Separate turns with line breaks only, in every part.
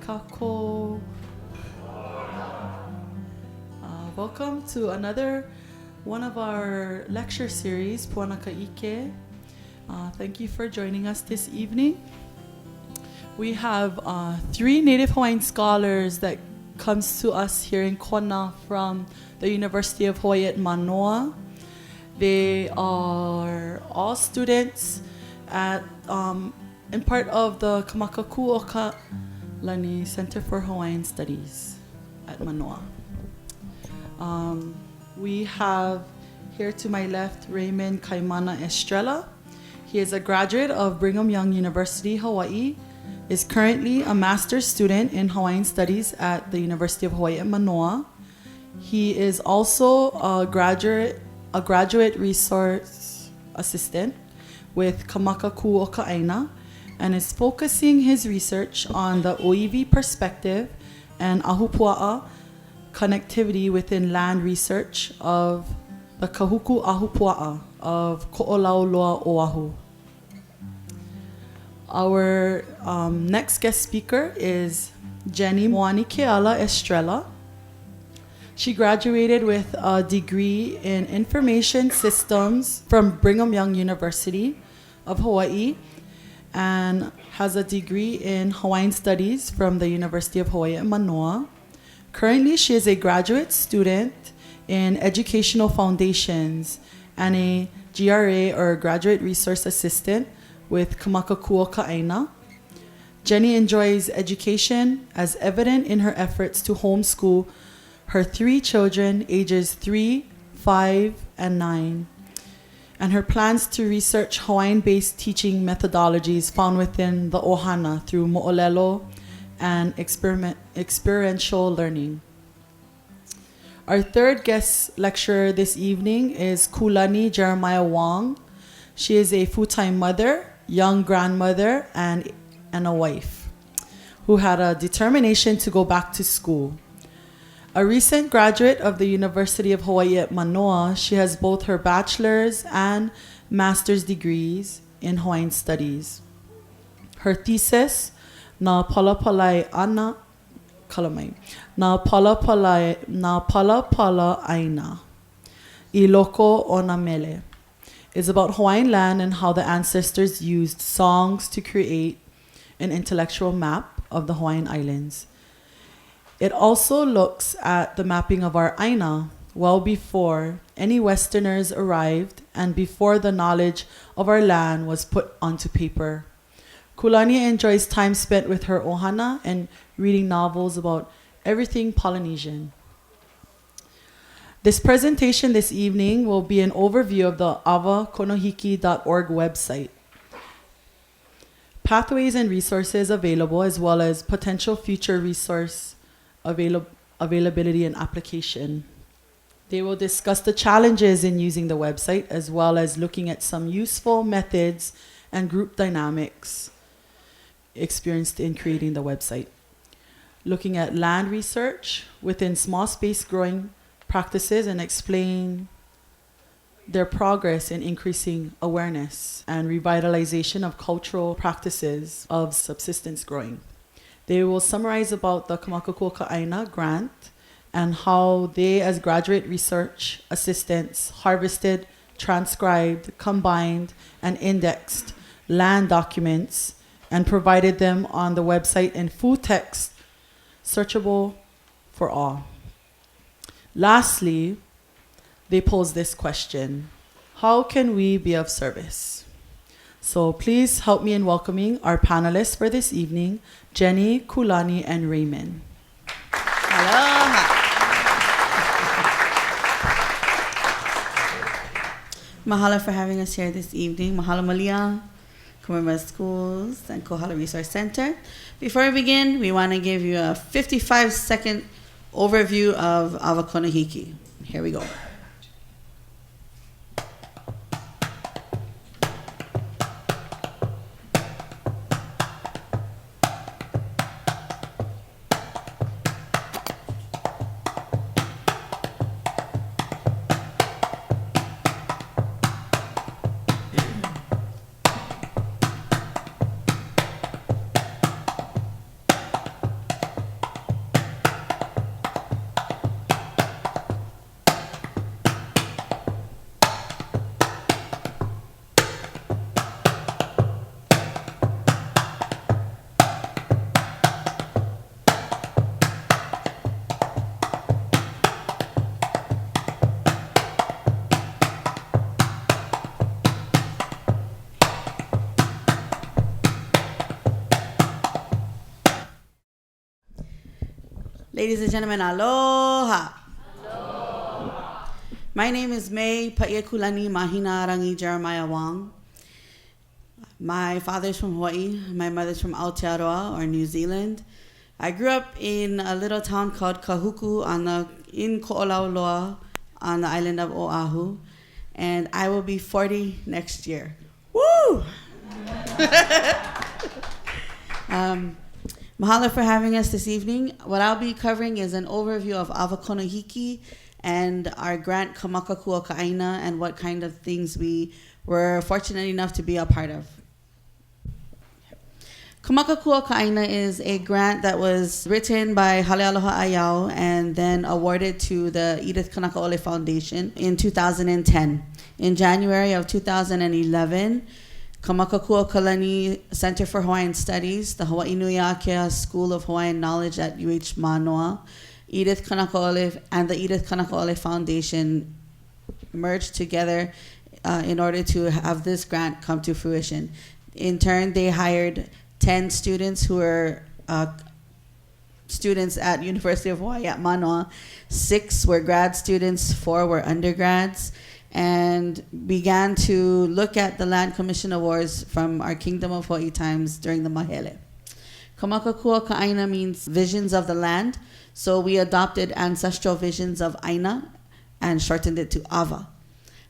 Kako. Welcome to another one of our lecture series, Puana Ka Ike. Thank you for joining us this evening. We have 3 Native Hawaiian scholars that comes to us here in Kona from the University of Hawaii at Manoa. They are all students at in part of the Kamakakuoka Center for Hawaiian Studies at Manoa. We have here to my left Raymond Estrella. He is a graduate of Brigham Young University, Hawaii, is currently a master's student in Hawaiian Studies at the University of Hawaii at Manoa. He is also a graduate resource assistant with Kamakakuoka aina, and is focusing his research on the oiwi perspective and ahupua connectivity within land research of the Kahuku ahupua of olauloa Oahu. Our next guest speaker is Jenny Estrella. She graduated with a degree in Information Systems from Brigham Young University of Hawaii and has a degree in Hawaiian Studies from the University of Hawaii at Manoa. Currently, she is a graduate student in Educational Foundations and a GRA or Graduate Resource Assistant with Kamakakuoka aina. Jenny enjoys education as evident in her efforts to homeschool her 3 children ages 3, 5, and 9, and her plans to research Hawaiian-based teaching methodologies found within the ohana through mo'olelo and experiential learning. Our third guest lecturer this evening is Kulani Jeremiah-Wong. She is a full-time mother, young grandmother, and a wife who had a determination to go back to school. A recent graduate of the University of Hawaii at Manoa, she has both her bachelor's and master's degrees in Hawaiian Studies. Her thesis, Na Palapala aina, Loko o Na Mele, is about Hawaiian land and how the ancestors used songs to create an intellectual map of the Hawaiian Islands. It also looks at the mapping of our aina well before any Westerners arrived and before the knowledge of our land was put onto paper. Kulani enjoys time spent with her ohana and reading novels about everything Polynesian. This presentation this evening will be an overview of the Avokonohiki.org website, pathways and resources available, as well as potential future resource availability and application. They will discuss the challenges in using the website, as well as looking at some useful methods and group dynamics experienced in creating the website. Looking at land research within small space growing practices and explain their progress in increasing awareness and revitalization of cultural practices of subsistence growing. They will summarize about the Kamakakuoka aina grant and how they, as graduate research assistants, harvested, transcribed, combined, and indexed land documents and provided them on the website in full text, searchable for all. Lastly, they pose this question: how can we be of service? So please help me in welcoming our panelists for this evening, Jenny, Kulani, and Raymond.
Aloha. Mahalo for having us here this evening. Mahalo Malia, Commemorative Schools, and Kohala Resource Center. Before we begin, we want to give you a 55-second overview of Avokonohiki. Here we go. Ladies and gentlemen, aloha. Aloha. My name is May Paie Kulani Mahina Arangi Jeremiah-Wong. My father's from Hawaii. My mother's from Aotearoa, or New Zealand. I grew up in a little town called Kahuku in olauloa on the island of Oahu. And I will be 40 next year. Woo! Mahalo for having us this evening. What I'll be covering is an overview of Avokonohiki and our grant Kamakakuoka aina and what kind of things we were fortunate enough to be a part of. Kamakakuoka aina is a grant that was written by Halealoha Ayau and then awarded to the Edith Kanakaole Foundation in 2010. In January of 2011, Kamakakuoka Center for Hawaiian Studies, the Hawaii Nui Akea School of Hawaiian Knowledge at UH-Mānoa, Edith Kanakaole, and the Edith Kanakaole Foundation merged together in order to have this grant come to fruition. In turn, they hired 10 students who were students at University of Hawaii at Manoa. 6 were grad students, 4 were undergrads, and began to look at the Land Commission Awards from our Kingdom of Hawaii times during the Na Mele. Kamakakuoka Aina means visions of the land, so we adopted Ancestral Visions of Āina and shortened it to AVA.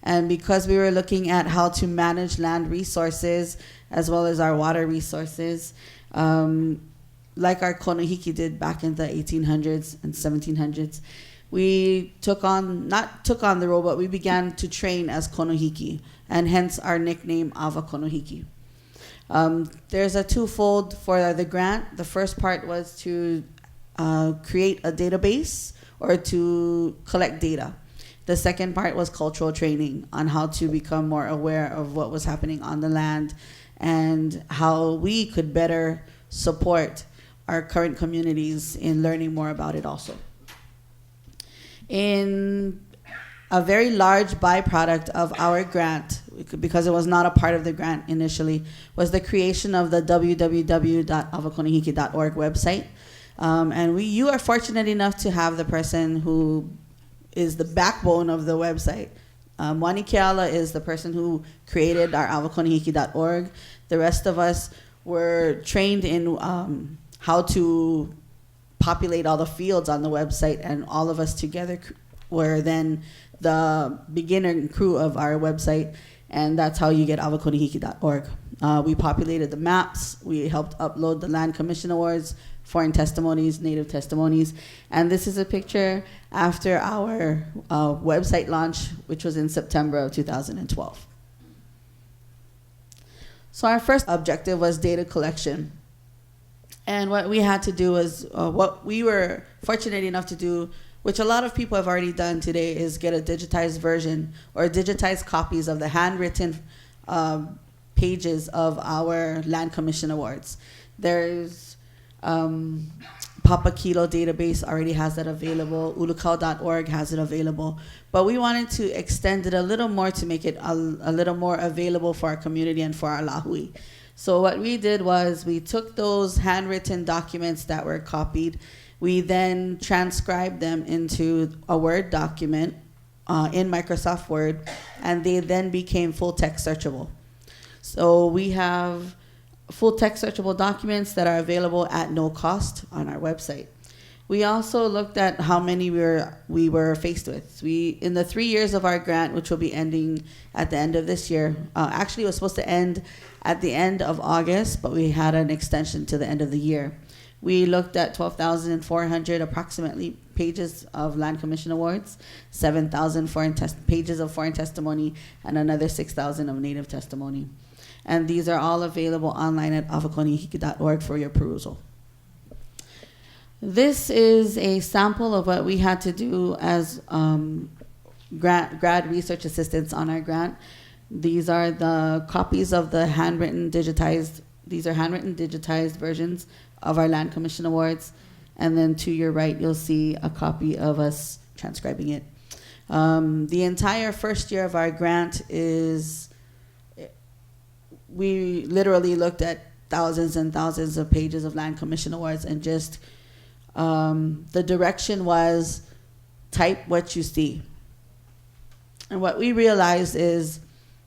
And because we were looking at how to manage land resources as well as our water resources, like our Konohiki did back in the 1800s and 1700s, we not took on the role, but we began to train as Konohiki, and hence our nickname Avokonohiki. There's a twofold for the grant. The first part was to create a database or to collect data. The second part was cultural training on how to become more aware of what was happening on the land and how we could better support our current communities in learning more about it also. In a very large byproduct of our grant, because it was not a part of the grant initially, was the creation of the www.avokonohiki.org website. And you are fortunate enough to have the person who is the backbone of the website. Wani Keala is the person who created our avokonohiki.org. The rest of us were trained in how to populate all the fields on the website, and all of us together were then the beginner crew of our website, and that's how you get avokonohiki.org. We populated the maps, we helped upload the Land Commission Awards, foreign testimonies, native testimonies, and this is a picture after our website launch, which was in September of 2012. So our first objective was data collection. And what we had to do was, what we were fortunate enough to do, which a lot of people have already done today, is get a digitized version or digitized copies of the handwritten pages of our Land Commission Awards. There's Papa Kilo database already has that available. Ulukau.org has it available. But we wanted to extend it a little more to make it a little more available for our community and for our lahui. So what we did was we took those handwritten documents that were copied. We then transcribed them into a Word document in Microsoft Word, and they then became full text searchable. So we have full text searchable documents that are available at no cost on our website. We also looked at how many we were faced with. In the 3 years of our grant, which will be ending at the end of this year, actually it was supposed to end at the end of August, but we had an extension to the end of the year. We looked at 12,400 approximately pages of Land Commission Awards, 7,000 pages of foreign testimony, and another 6,000 of native testimony. And these are all available online at avokonohiki.org for your perusal. This is a sample of what we had to do as grad research assistants on our grant. These are the copies of the handwritten digitized versions of our Land Commission Awards. And then to your right, you'll see a copy of us transcribing it. The entire first year of our grant we literally looked at thousands and thousands of pages of Land Commission Awards and just The direction was type what you see. And what we realized is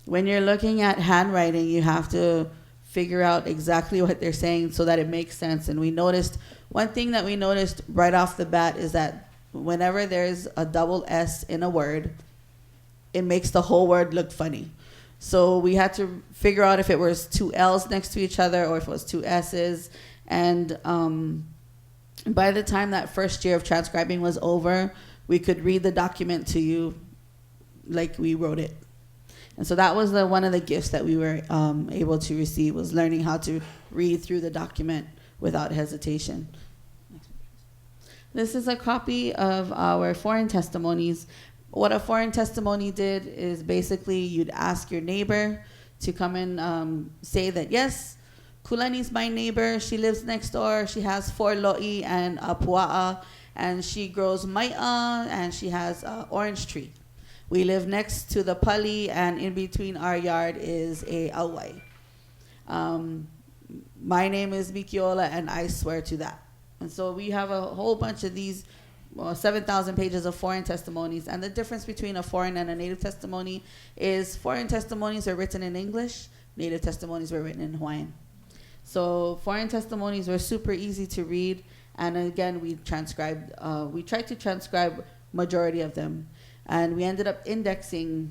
when you're looking at handwriting, you have to figure out exactly what they're saying so that it makes sense. And we noticed, one thing that we noticed right off the bat is that whenever there's a double S in a word, it makes the whole word look funny. So we had to figure out if it was two L's next to each other or if it was two S's. And by the time that first year of transcribing was over, we could read the document to you like we wrote it. And so that was one of the gifts that we were able to receive, was learning how to read through the document without hesitation. This is a copy of our foreign testimonies. What a foreign testimony did is basically you'd ask your neighbor to come and say that, yes, Kulani's my neighbor. She lives next door. She has 4 lo'i and a pua'a, and she grows mai'a, and she has an orange tree. We live next to the pali, and in between our yard is a auai. My name is Mikiola, and I swear to that. And so we have a whole bunch of these 7,000 pages of foreign testimonies. And the difference between a foreign and a native testimony is foreign testimonies are written in English, native testimonies were written in Hawaiian. So foreign testimonies were super easy to read. And again, we tried to transcribe majority of them. And we ended up indexing,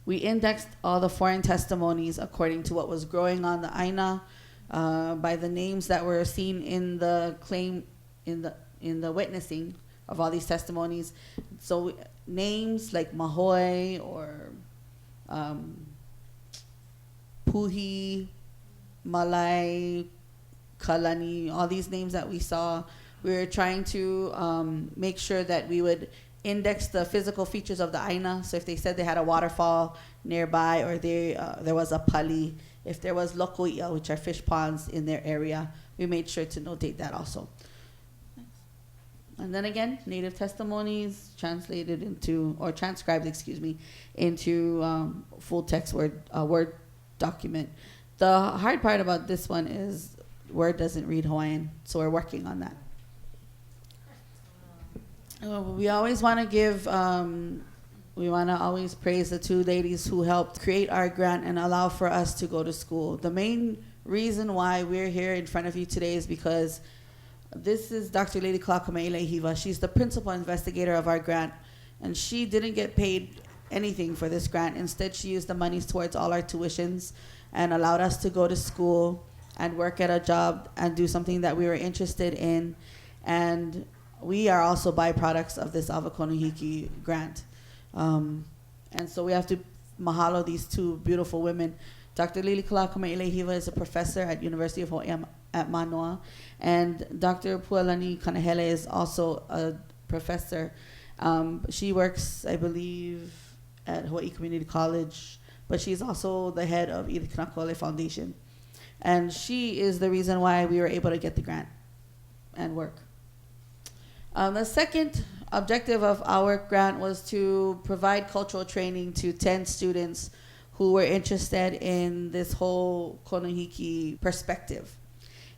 we indexed all the foreign testimonies according to what was growing on the aina, by the names that were seen in the claim, in the witnessing of all these testimonies. So names like Mahoi or Puhi, Malai, Kalani, all these names that we saw, we were trying to make sure that we would index the physical features of the aina. So if they said they had a waterfall nearby, or there was a pali, if there was Loko, which are fish ponds in their area, we made sure to notate that also. And then again, native testimonies translated into, or transcribed, into full text Word document. The hard part about this one is Word doesn't read Hawaiian, so we're working on that. We always want to give, we want to always praise the 2 ladies who helped create our grant and allow for us to go to school. The main reason why we're here in front of you today is because this is Dr. Lady Kalakame'ilehiva. She's the principal investigator of our grant, and she didn't get paid anything for this grant. Instead, she used the monies towards all our tuitions and allowed us to go to school and work at a job and do something that we were interested in. And we are also byproducts of this Avokonohiki grant. And so we have to mahalo these 2 beautiful women. Dr. Lili Kalakame'ilehiva is a professor at University of Hawai at Manoa, and Dr. Pualani Kanahele is also a professor. She works, I believe, at Hawaii Community College, but she's also the head of the Kamehameha Foundation. And she is the reason why we were able to get the grant and work. The second objective of our grant was to provide cultural training to 10 students who were interested in this whole Konohiki perspective.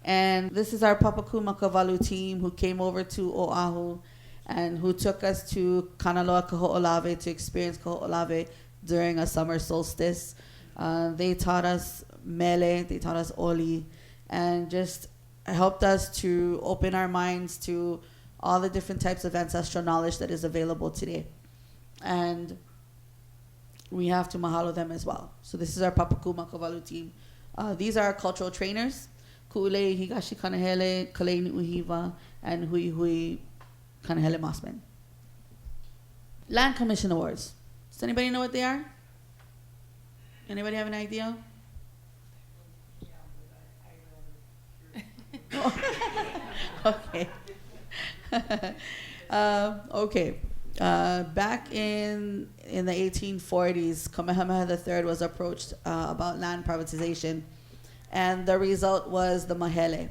And this is our Papaku Makavalu team who came over to Oahu and who took us to Kanaloa Kaho'olave to experience Kaho'olave during a summer solstice. They taught us Mele, they taught us Oli, and just helped us to open our minds to all the different types of ancestral knowledge that is available today. And we have to mahalo them as well. So this is our Papaku Makavalu team. These are our cultural trainers, Ku'ule Higashi Kanahele, Kalei Uhiva, and Hui Hui Kanahele Mosman. Land Commission Awards. Does anybody know what they are? Anybody have an idea? Okay. Okay. Back in the 1840s, Kamehameha III was approached about land privatization, and the result was the Mahele.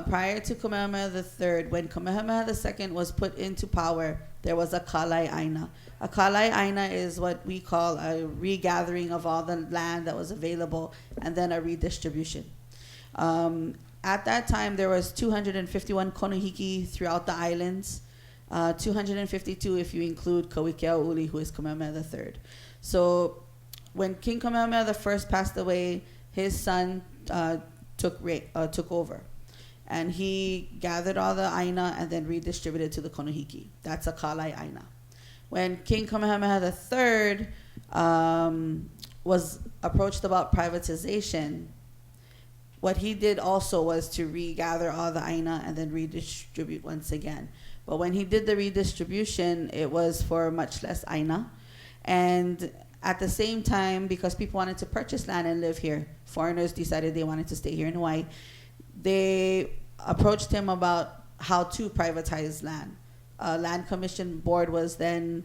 Prior to Kamehameha III, when Kamehameha II was put into power, there was a kalai aina. A kalai aina is what we call a regathering of all the land that was available and then a redistribution. At that time, there was 251 konohiki throughout the islands, 252 if you include Kauikeauli, who is Kamehameha III. So when King Kamehameha I passed away, his son took over. And he gathered all the aina and then redistributed to the konohiki. That's a kalai aina. When King Kamehameha III was approached about privatization, what he did also was to regather all the aina and then redistribute once again. But when he did the redistribution, it was for much less aina. And at the same time, because people wanted to purchase land and live here, foreigners decided they wanted to stay here in Hawaii, they approached him about how to privatize land. A land commission board was then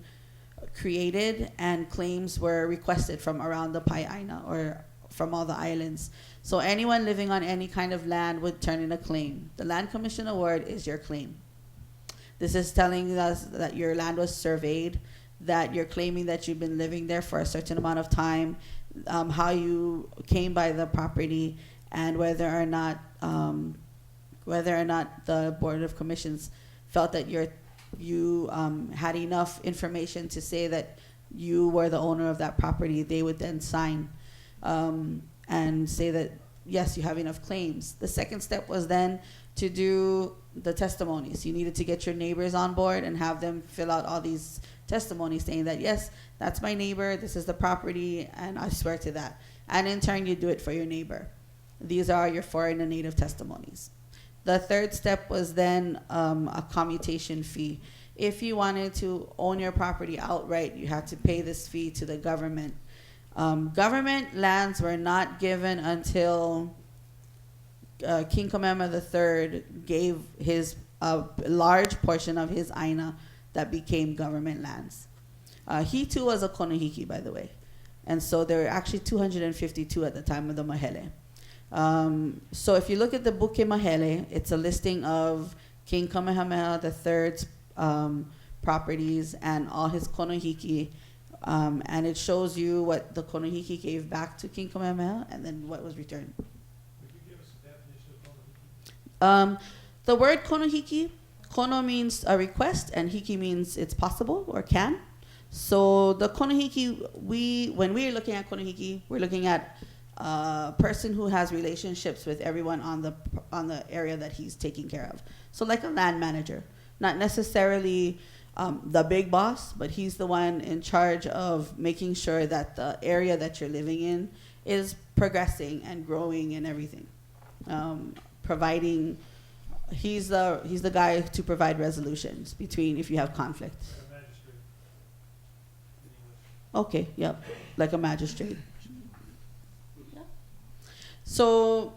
created, and claims were requested from around the Pai Aina, or from all the islands. So anyone living on any kind of land would turn in a claim. The Land Commission Award is your claim. This is telling us that your land was surveyed, that you're claiming that you've been living there for a certain amount of time, how you came by the property, and whether or not the Board of Commissions felt that you had enough information to say that you were the owner of that property. They would then sign and say that, yes, you have enough claims. The second step was then to do the testimonies. You needed to get your neighbors on board and have them fill out all these testimonies saying that, yes, that's my neighbor, this is the property, and I swear to that. And in turn, you do it for your neighbor. These are your foreign and native testimonies. The third step was then a commutation fee. If you wanted to own your property outright, you had to pay this fee to the government. Government lands were not given until King Kamehameha III gave his large portion of his aina that became government lands. He too was a konohiki, by the way. And so there were actually 252 at the time of the Mahele. So if you look at the Buke Mahele, it's a listing of King Kamehameha III's properties and all his konohiki, and it shows you what the konohiki gave back to King Kamehameha and then what was returned.
Could you give us a definition of konohiki?
The word konohiki, kono means a request and hiki means it's possible or can. So the konohiki, when we are looking at konohiki, we're looking at a person who has relationships with everyone on the area that he's taking care of. So like a land manager, not necessarily the big boss, but he's the one in charge of making sure that the area that you're living in is progressing and growing and everything. Providing, he's the guy to provide resolutions between if you have conflict.
Like a magistrate in English.
Okay, yep, like a magistrate. So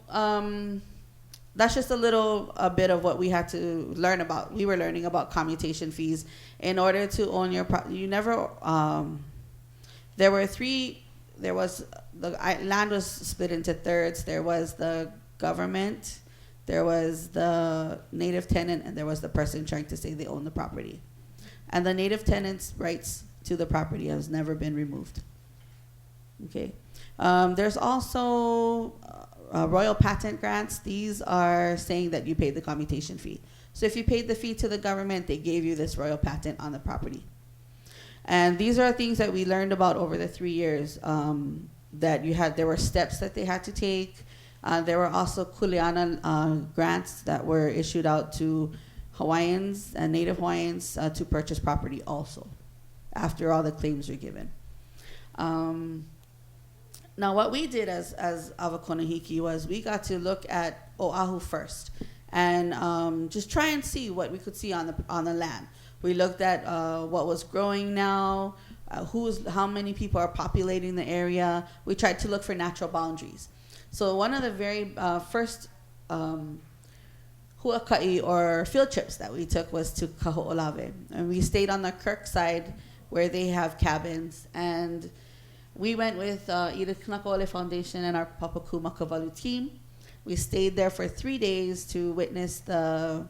that's just a bit of what we had to learn about. We were learning about commutation fees. In order to own your property, you never, there were three, the land was split into thirds. There was the government, there was the native tenant, and there was the person trying to say they own the property. And the native tenant's rights to the property has never been removed. Okay. There's also royal patent grants. These are saying that you paid the commutation fee. So if you paid the fee to the government, they gave you this royal patent on the property. And these are things that we learned about over the 3 years, that there were steps that they had to take. There were also kuleana grants that were issued out to Hawaiians and Native Hawaiians to purchase property also, after all the claims were given. Now, what we did as Avokonohiki was we got to look at Oahu first and just try and see what we could see on the land. We looked at what was growing now, how many people are populating the area. We tried to look for natural boundaries. So one of the very first huaka'i or field trips that we took was to Kaho'olawe. And we stayed on the Kirk side where they have cabins, and we went with Edith Kanakaole Foundation and our Papaku Makavalu team. We stayed there for 3 days to witness the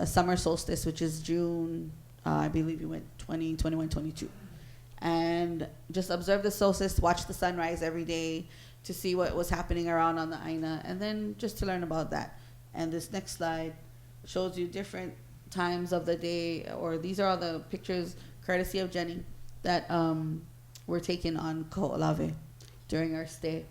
summer solstice, which is June, I believe we went 20, 21, 22. And just observe the solstice, watch the sunrise every day, to see what was happening around on the aina, and then just to learn about that. And this next slide shows you different times of the day, or these are all the pictures courtesy of Jenny that were taken on Ko'olave during our stay.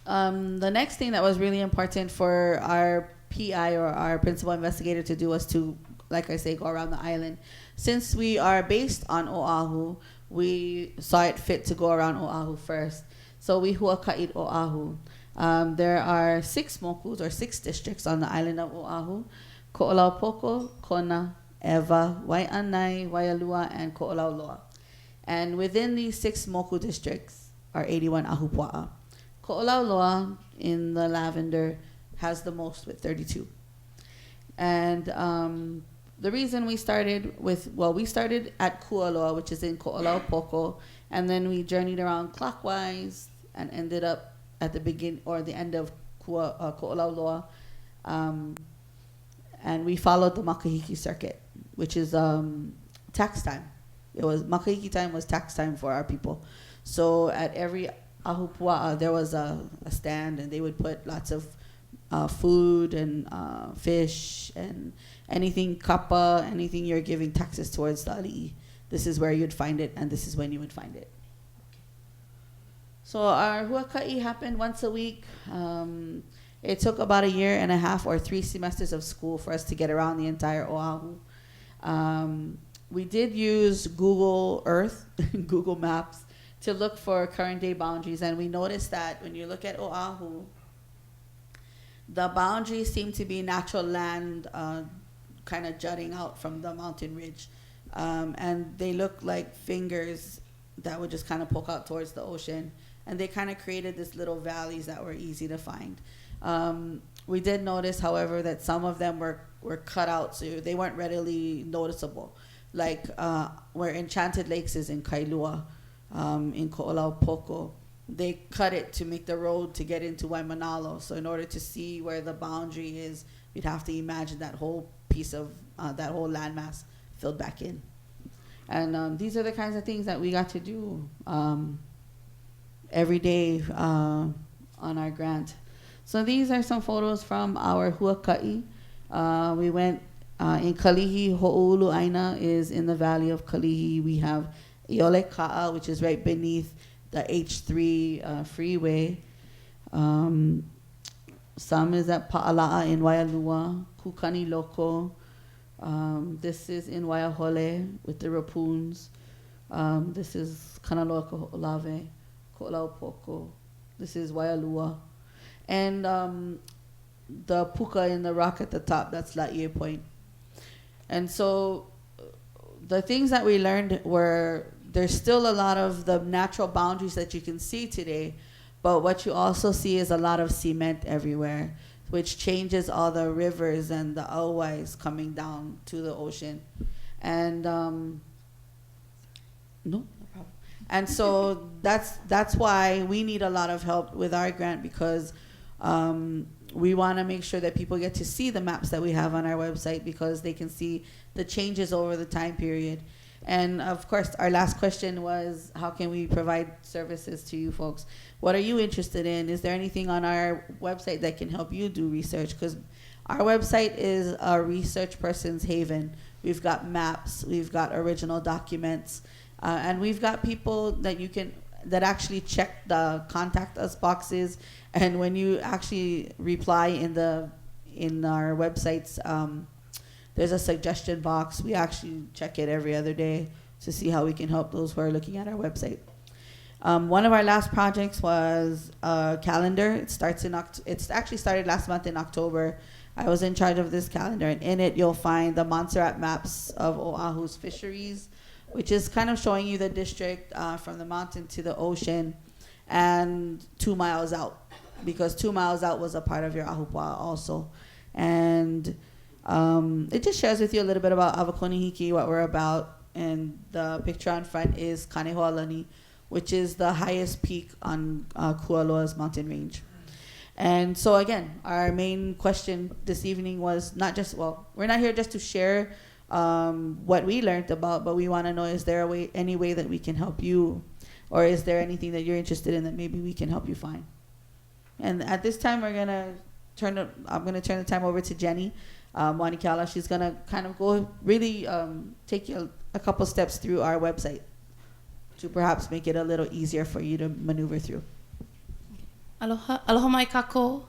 The next thing that was really important for our PI, or our principal investigator, to do was to, like I say, go around the island. Since we are based on Oahu, we saw it fit to go around Oahu first. So we huaka'id Oahu. There are 6 mokus, or 6 districts on the island of Oahu: Ko'olaupoko, Kona, Ewa, Wai'anae, Waialua, and Ko'olauloa. And within these 6 moku districts are 81 ahupua. Ko'olauloa, in the lavender, has the most with 32. And the reason we started with, we started at Kualoa, which is in Ko'olaupoko, and then we journeyed around clockwise and ended up at the begin or the end of Ko'olauloa, and we followed the Makahiki circuit, which is tax time. It was Makahiki time was tax time for our people. So at every ahupua there was a stand, and they would put lots of food and fish and anything kapa, anything you're giving taxes towards the ali'i. This is where you'd find it, and this is when you would find it. So our huaka'i happened once a week. It took about 1.5 years or 3 semesters of school for us to get around the entire Oahu. We did use Google Earth, Google Maps, to look for current day boundaries, and we noticed that when you look at Oahu, the boundaries seem to be natural land kind of jutting out from the mountain ridge. And they look like fingers that would just kind of poke out towards the ocean. And they kind of created this little valleys that were easy to find. We did notice, however, that some of them were cut out, so they weren't readily noticeable. Like where Enchanted Lakes is in Kailua, in Ko'olaupoko. They cut it to make the road to get into Waimanalo. So in order to see where the boundary is, you'd have to imagine that whole piece of, that whole landmass filled back in. And these are the kinds of things that we got to do every day on our grant. So these are some photos from our huaka'i. We went in Kalihi. Ho'ulu Aina is in the valley of Kalihi. We have Iole Ka'a, which is right beneath the H3 freeway. Some is at Pa'ala'a in Waialua, Kukani Loko. This is in Waiahole with the Rapoons. This is Kanaloa Ko'olave, Ko'olaupoko. This is Waialua. And the puka in the rock at the top, that's La'ie Point. And so the things that we learned were, there's still a lot of the natural boundaries that you can see today, but what you also see is a lot of cement everywhere, which changes all the rivers and the auwais coming down to the ocean. And no problem. And so that's why we need a lot of help with our grant, because we want to make sure that people get to see the maps that we have on our website, because they can see the changes over the time period. And of course, our last question was, how can we provide services to you folks? What are you interested in? Is there anything on our website that can help you do research? Because our website is a research person's haven. We've got maps, we've got original documents, and we've got people that actually check the contact us boxes. And when you actually reply in our websites, there's a suggestion box. We actually check it every other day to see how we can help those who are looking at our website. One of our last projects was a calendar. It's actually started last month in October. I was in charge of this calendar, and in it you'll find the Montserrat maps of Oahu's fisheries, which is kind of showing you the district from the mountain to the ocean and 2 miles out, because 2 miles out was a part of your ahupua also. And it just shares with you a little bit about Avokonohiki, what we're about. And the picture on front is Kanehoalani, which is the highest peak on Kualoa's mountain range. And so again, our main question this evening was not just, we're not here just to share what we learned about, but we want to know, is there any way that we can help you Or is there anything that you're interested in that maybe we can help you find? And at this time, I'm gonna turn the time over to Jenny Monikala. She's gonna kind of go really take you a couple steps through our website to perhaps make it a little easier for you to maneuver through.
Aloha, aloha mai kako.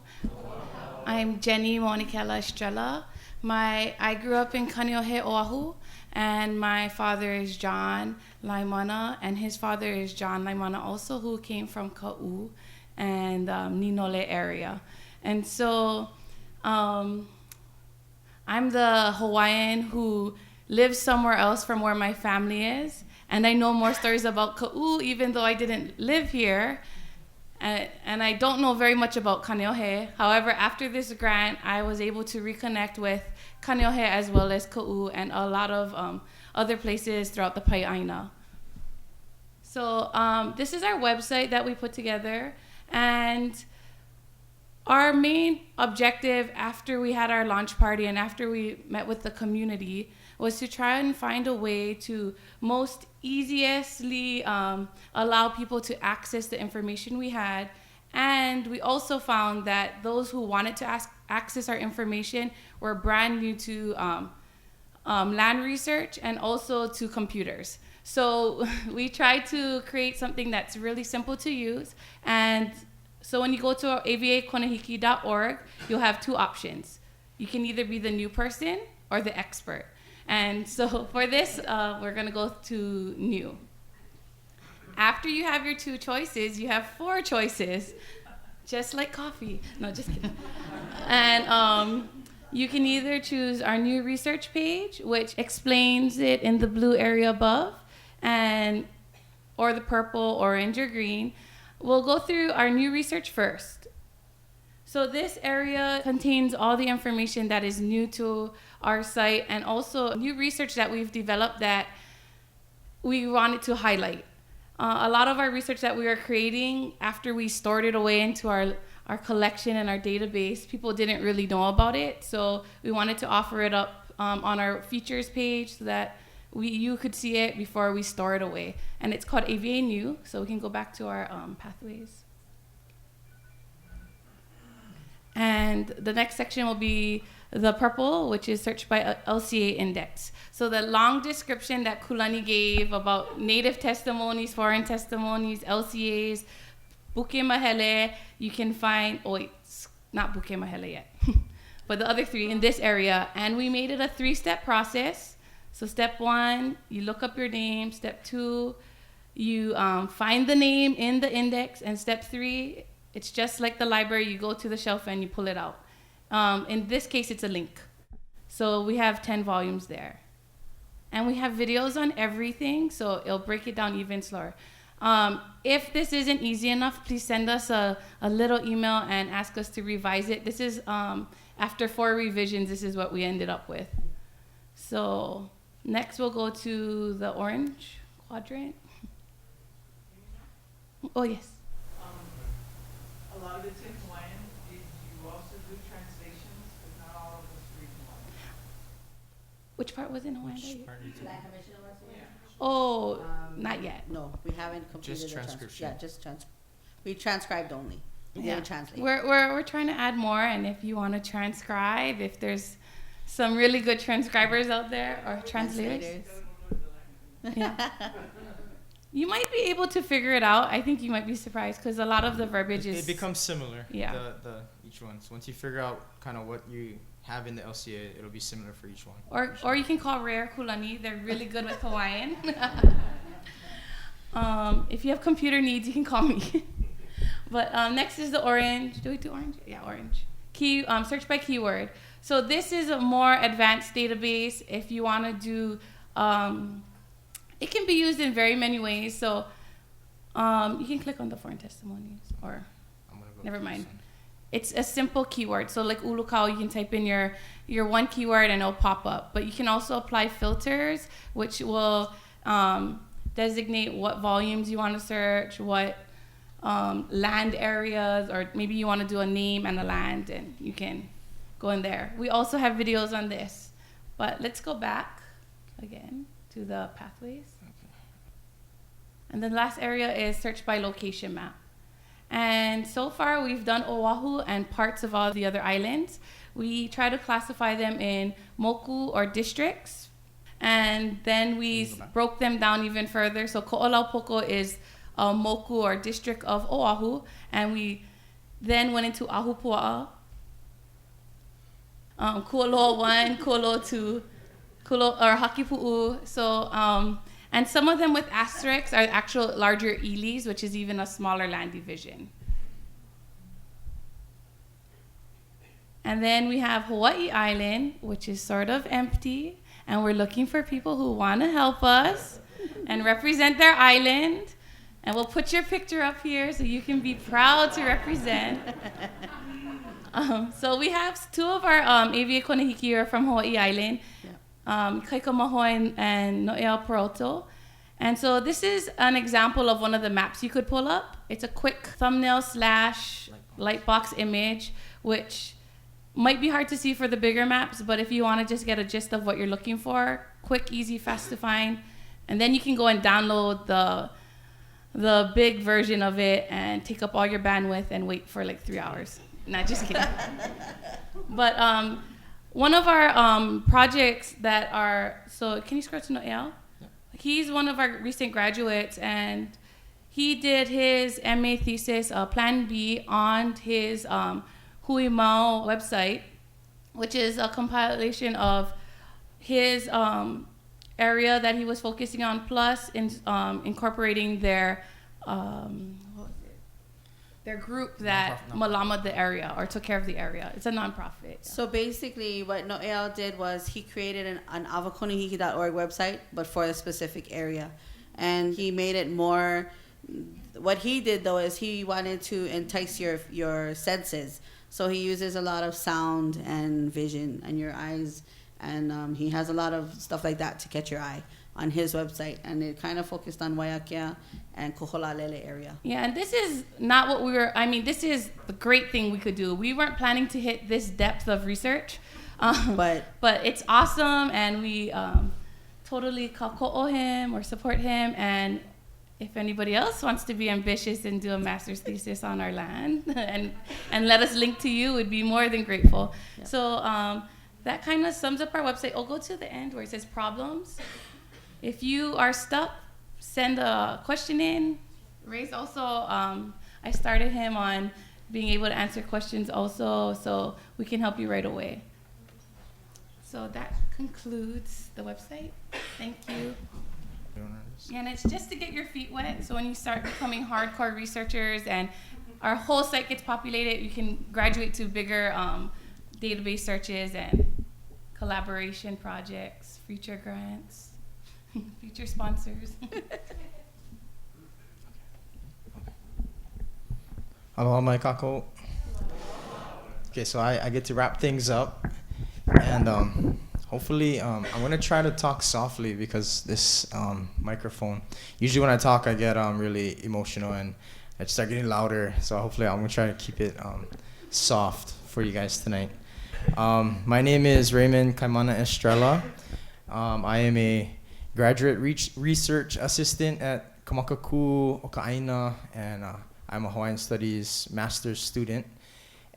I'm Jenny Estrella. I grew up in Kaneohe, Oahu, and my father is John Laimana, and his father is John Laimana also, who came from Ka'u and Ninole area. And so I'm the Hawaiian who lives somewhere else from where my family is, and I know more stories about Ka'u even though I didn't live here. And I don't know very much about Kaneohe. However, after this grant, I was able to reconnect with Kaneohe as well as Ka'u and a lot of other places throughout the Aina. So this is our website that we put together. And our main objective after we had our launch party and after we met with the community was to try and find a way to most easily allow people to access the information we had. And we also found that those who wanted to access our information were brand new to land research and also to computers. So we tried to create something that's really simple to use. And so when you go to avakonahiki.org, you'll have two options. You can either be the new person or the expert. And so for this, we're going to go to new. After you have your two choices, you have four choices, just like coffee. No, just kidding. And you can either choose our new research page, which explains it in the blue area above, or the purple, orange, or green. We'll go through our new research first. So this area contains all the information that is new to our site and also new research that we've developed that we wanted to highlight. A lot of our research that we are creating after we stored it away into our collection and our database, people didn't really know about it. So we wanted to offer it up on our features page so that you could see it before we store it away. And it's called AVA New, so we can go back to our pathways. And the next section will be the purple, which is searched by LCA index. So the long description that Kulani gave about native testimonies, foreign testimonies, LCAs, Bukemahele, you can find, it's not Bukemahele yet, but the other three in this area. And we made it a 3-step process. So step 1, you look up your name. Step 2, you find the name in the index. And step 3, it's just like the library. You go to the shelf and you pull it out. In this case, it's a link. So we have 10 volumes there. And we have videos on everything, so it'll break it down even slower. If this isn't easy enough, please send us a little email and ask us to revise it. This is, after 4 revisions, this is what we ended up with. So next we'll go to the orange quadrant. Oh, yes.
A lot of it's in Hawaiian. Did you also do translations? Because not all of us read Hawaiian.
Which part was in Hawaiian?
Yeah.
Oh, not yet.
No, we haven't completed
Just
the
transcription.
We transcribed only. We didn't translate.
We're trying to add more, and if you want to transcribe, if there's some really good transcribers out there or translators. Yeah. You might be able to figure it out. I think you might be surprised because a lot of the verbiage is...
It becomes similar,
yeah.
each one. So once you figure out kind of what you have in the LCA, it'll be similar for each one.
Or you can call Rare Kulani. They're really good with Hawaiian. If you have computer needs, you can call me. But next is the orange. Do we do orange? Yeah, orange. Search by keyword. So this is a more advanced database. If you want to do... it can be used in very many ways. So you can click on the foreign testimonies or never mind. It's a simple keyword. So like ulukau, you can type in your one keyword and it'll pop up. But you can also apply filters, which will designate what volumes you want to search, what land areas, or maybe you want to do a name and a land, and you can go in there. We also have videos on this. But let's go back again to the pathways. And the last area is search by location map. And so far, we've done Oahu and parts of all the other islands. We try to classify them in moku or districts. And then we broke them down even further. So Ko'olaupoko is a moku or district of Oahu. And we then went into ahupua, Kualoa 1, Kualoa 2, or Hakipu'u. So, and some of them with asterisks are actual larger ilis, which is even a smaller land division. And then we have Hawaii Island, which is sort of empty. And we're looking for people who want to help us and represent their island. And we'll put your picture up here so you can be proud to represent. So we have two of our Avokonohiki are from Hawaii Island, Kaikamahoa and No'ea Peroto. And so this is an example of one of the maps you could pull up. It's a quick thumbnail / lightbox image, which might be hard to see for the bigger maps, but if you want to just get a gist of what you're looking for, quick, easy, fast to find. And then you can go and download the big version of it and take up all your bandwidth and wait for like 3 hours. Not just kidding. But one of our projects that are, so can you scroll to Noel? Yeah. He's one of our recent graduates, and he did his MA thesis, Plan B, on his Hui-Mau website, which is a compilation of his area that he was focusing on, plus incorporating their group that malamaed the area or took care of the area. It's a nonprofit.
So basically what Noel did was he created an avokonohiki.org website, but for a specific area. And he made it more, what he did though is he wanted to entice your senses. So he uses a lot of sound and vision and your eyes. And he has a lot of stuff like that to catch your eye on his website. And it kind of focused on Waiakea and Koholalele area.
Yeah, and this is not what we were, this is the great thing we could do. We weren't planning to hit this depth of research. But it's awesome, and we totally kako'o him or support him. And if anybody else wants to be ambitious and do a master's thesis on our land and let us link to you, we'd be more than grateful. Yep. So that kind of sums up our website. I'll go to the end where it says problems. If you are stuck, send a question in. Ray's also, I started him on being able to answer questions also, so we can help you right away. So that concludes the website. Thank you. And it's just to get your feet wet. So when you start becoming hardcore researchers and our whole site gets populated, you can graduate to bigger database searches and collaboration projects, future grants, future sponsors.
Aloha mai kako. Okay, so I get to wrap things up. And hopefully, I'm going to try to talk softly because this microphone, usually when I talk, I get really emotional and I just start getting louder. So hopefully I'm going to try to keep it soft for you guys tonight. My name is Raymond Estrella. I am a graduate research assistant at Kamakakuoka, aina, and I'm a Hawaiian Studies master's student.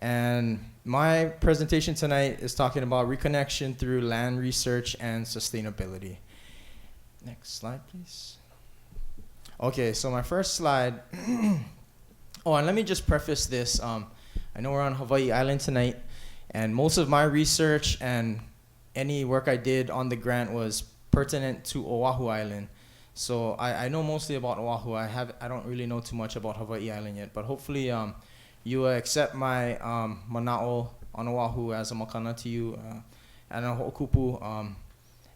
And my presentation tonight is talking about reconnection through land research and sustainability. Next slide, please. Okay, so my first slide. Oh, and let me just preface this. I know we're on Hawaii Island tonight, and most of my research and any work I did on the grant was pertinent to Oahu Island. So I know mostly about Oahu. I don't really know too much about Hawaii Island yet, but hopefully you accept my mana'o on Oahu as a makana to you and a ho'okupu.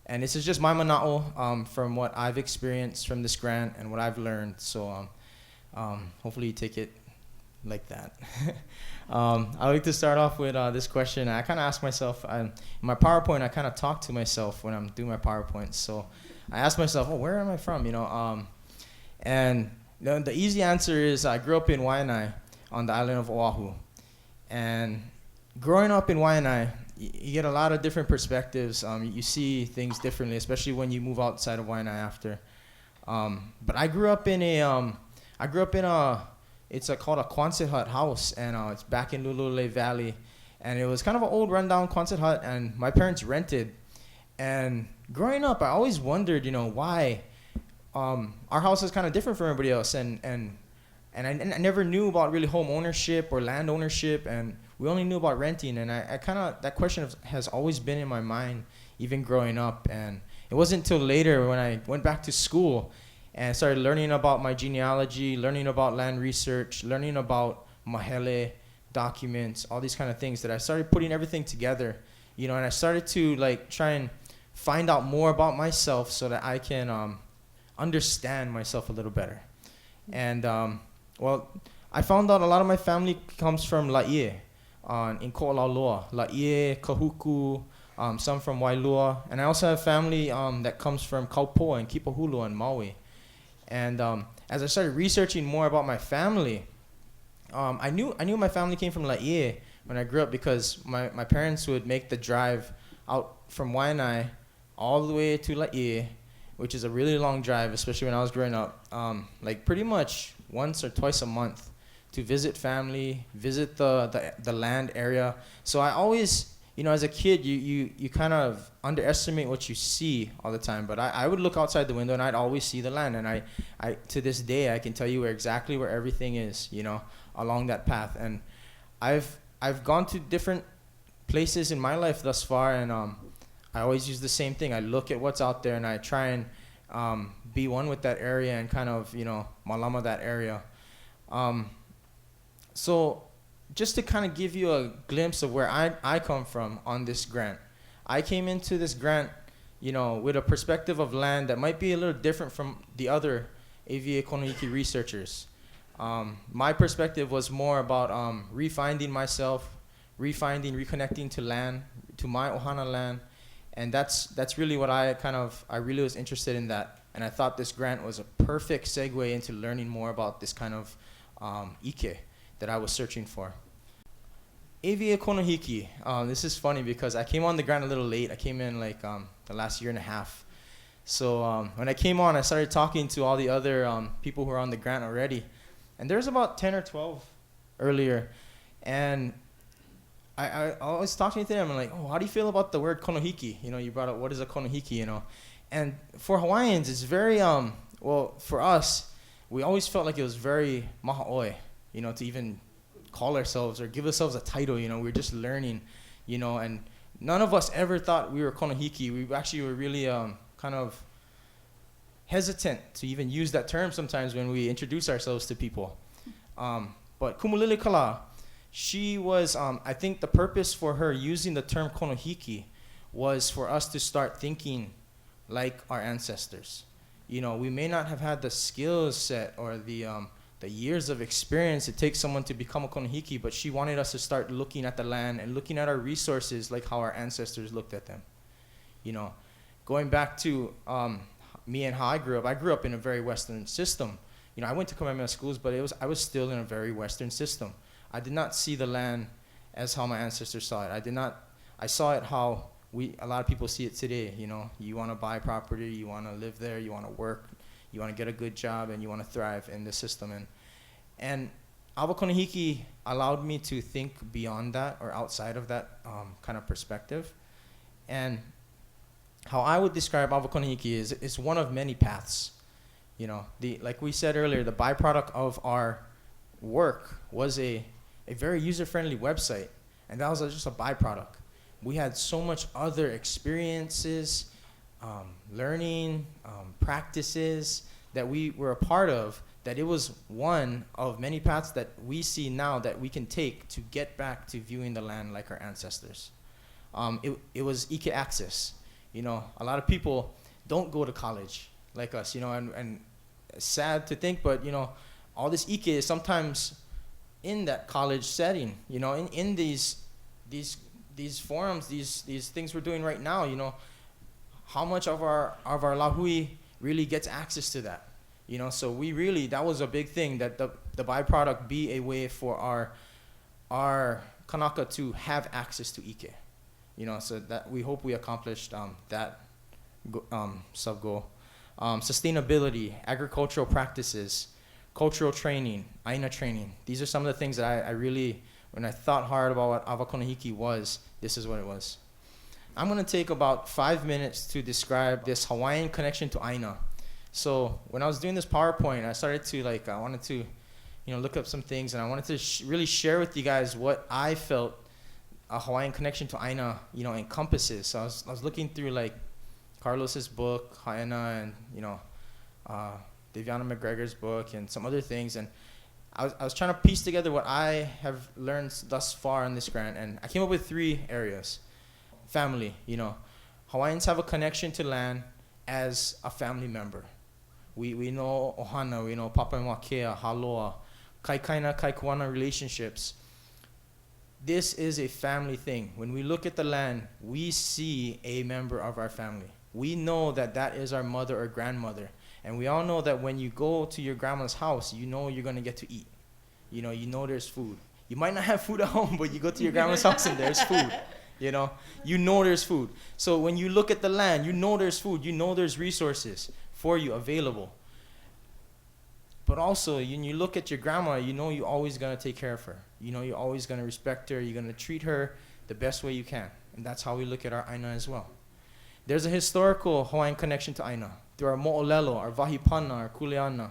And this is just my mana'o from what I've experienced from this grant and what I've learned. So hopefully you take it like that. I like to start off with this question. I kind of ask myself, in my PowerPoint, I kind of talk to myself when I'm doing my PowerPoint. So I ask myself, oh, where am I from? And the easy answer is I grew up in Waianae on the island of Oahu. And growing up in Waianae, you get a lot of different perspectives. You see things differently, especially when you move outside of Waianae after. But I grew up in it's called a Quonset hut house, and it's back in Lulule Valley, and it was kind of an old rundown Quonset hut, and my parents rented. And growing up, I always wondered, why our house is kind of different from everybody else, and I never knew about really home ownership or land ownership, and we only knew about renting. And I kind of, that question has always been in my mind, even growing up. And it wasn't until later when I went back to school and started learning about my genealogy, learning about land research, learning about Na Mele documents, all these kind of things, that I started putting everything together, and I started to try and find out more about myself so that I can understand myself a little better. And I found out a lot of my family comes from Laie, in olauloa, Laie, Kahuku, some from Wailua, and I also have family that comes from Kaupoa and Kipahulu and Maui. And as I started researching more about my family, I knew my family came from Laie when I grew up, because my parents would make the drive out from Waianae all the way to Laie, which is a really long drive, especially when I was growing up, pretty much once or twice a month, to visit family, visit the land area. So I always, as a kid, you kind of underestimate what you see all the time. But I would look outside the window and I'd always see the land. And I to this day, I can tell you exactly where everything is, along that path. And I've gone to different places in my life thus far, and I always use the same thing. I look at what's out there and I try and be one with that area and kind of, malama that area. So just to kind of give you a glimpse of where I come from on this grant. I came into this grant, with a perspective of land that might be a little different from the other Avokonohiki researchers. My perspective was more about refinding myself, reconnecting to land, to my ohana land. And that's really what I really was interested in that. And I thought this grant was a perfect segue into learning more about this kind of Ike that I was searching for. Avokonohiki. This is funny because I came on the grant a little late. I came in the last year and a half. So when I came on, I started talking to all the other people who are on the grant already. And there's about 10 or 12 earlier. And I was talking to them, and oh, how do you feel about the word konohiki? You brought up, what is a konohiki, And for Hawaiians, it's very, for us, we always felt like it was very maha'oi, to even call ourselves or give ourselves a title, we were just learning, and none of us ever thought we were konohiki. We actually were really kind of hesitant to even use that term sometimes when we introduce ourselves to people. But Kumulili Kala, she was, I think the purpose for her using the term konohiki was for us to start thinking like our ancestors. We may not have had the skill set or the years of experience it takes someone to become a konohiki, but she wanted us to start looking at the land and looking at our resources like how our ancestors looked at them. Going back to me and how I grew up in a very Western system. I went to Kamehameha schools, but I was still in a very Western system. I did not see the land as how my ancestors saw it. I saw it how a lot of people see it today. You want to buy property, you want to live there, you want to work, you want to get a good job, and you want to thrive in the system. And Avokonohiki allowed me to think beyond that or outside of that kind of perspective. And how I would describe Avokonohiki is it's one of many paths. Like we said earlier, the byproduct of our work was a very user-friendly website, and that was just a byproduct. We had so much other experiences, learning, practices that we were a part of, that it was one of many paths that we see now that we can take to get back to viewing the land like our ancestors. It was Ike access. A lot of people don't go to college like us, and it's sad to think, but, all this Ike is sometimes in that college setting, in these forums, these things we're doing right now, how much of our lahui really gets access to that, so that was a big thing, that the byproduct be a way for our Kanaka to have access to Ike, so that we hope we accomplished that sub goal. sustainability, agricultural practices, cultural training, aina training. These are some of the things that I really, when I thought hard about what Avokonohiki was, this is what it was. I'm going to take about 5 minutes to describe this Hawaiian connection to aina. So when I was doing this PowerPoint, I started to I wanted to, look up some things, and I wanted to really share with you guys what I felt a Hawaiian connection to aina, encompasses. So I was looking through Carlos's book, Aina, and Daviana McGregor's book, and some other things, and I was trying to piece together what I have learned thus far in this grant, and I came up with 3 areas. Family, Hawaiians have a connection to land as a family member. We know ohana, we know papa and wakea, haloa, kaikaina, kaikuana relationships. This is a family thing. When we look at the land, we see a member of our family. We know that that is our mother or grandmother. And we all know that when you go to your grandma's house, you know you're going to get to eat. You know there's food. You might not have food at home, but you go to your grandma's house and there's food. You know there's food. So when you look at the land, you know there's food. You know there's resources for you available. But also, when you look at your grandma, you know you're always going to take care of her. You know you're always going to respect her. You're going to treat her the best way you can. And that's how we look at our aina as well. There's a historical Hawaiian connection to aina through our mo'olelo, our vahipana, our kuleana.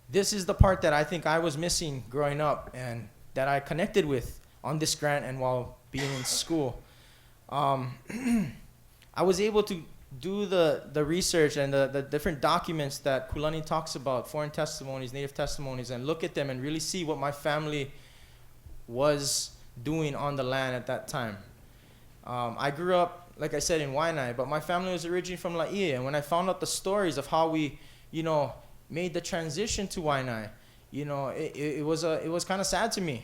This is the part that I think I was missing growing up and that I connected with on this grant and while being in school. I was able to do the research and the different documents that Kulani talks about, foreign testimonies, native testimonies, and look at them and really see what my family was doing on the land at that time. I grew up, like I said, in Waianae, but my family was originally from Laie, and when I found out the stories of how we, made the transition to Waianae, it was kind of sad to me,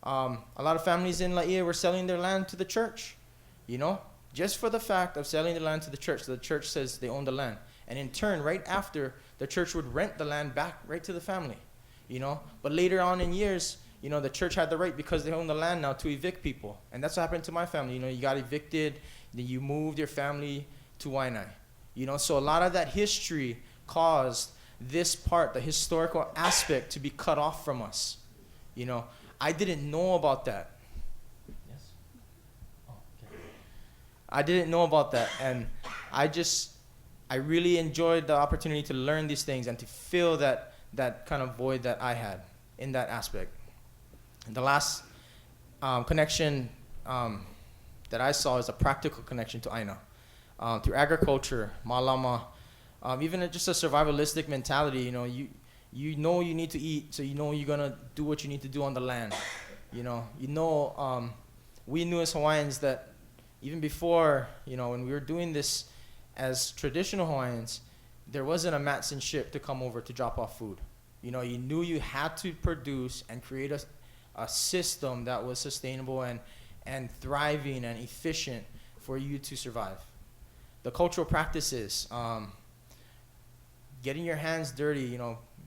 A lot of families in Laie were selling their land to the church, just for the fact of selling the land to the church. The church says they own the land. And in turn, right after, the church would rent the land back right to the family, But later on in years, the church had the right, because they own the land now, to evict people. And that's what happened to my family. You got evicted, then you moved your family to Waianae. So a lot of that history caused this part, the historical aspect, to be cut off from us. I didn't know about that. Yes? Oh, okay. I didn't know about that. And I really enjoyed the opportunity to learn these things and to fill that kind of void that I had in that aspect. And the last connection that I saw is a practical connection to aina. Through agriculture, malama, even just a survivalistic mentality, you know you need to eat, so you're going to do what you need to do on the land. We knew as Hawaiians that even before, when we were doing this as traditional Hawaiians, there wasn't a Matson ship to come over to drop off food. You knew you had to produce and create a system that was sustainable and thriving and efficient for you to survive. The cultural practices, getting your hands dirty,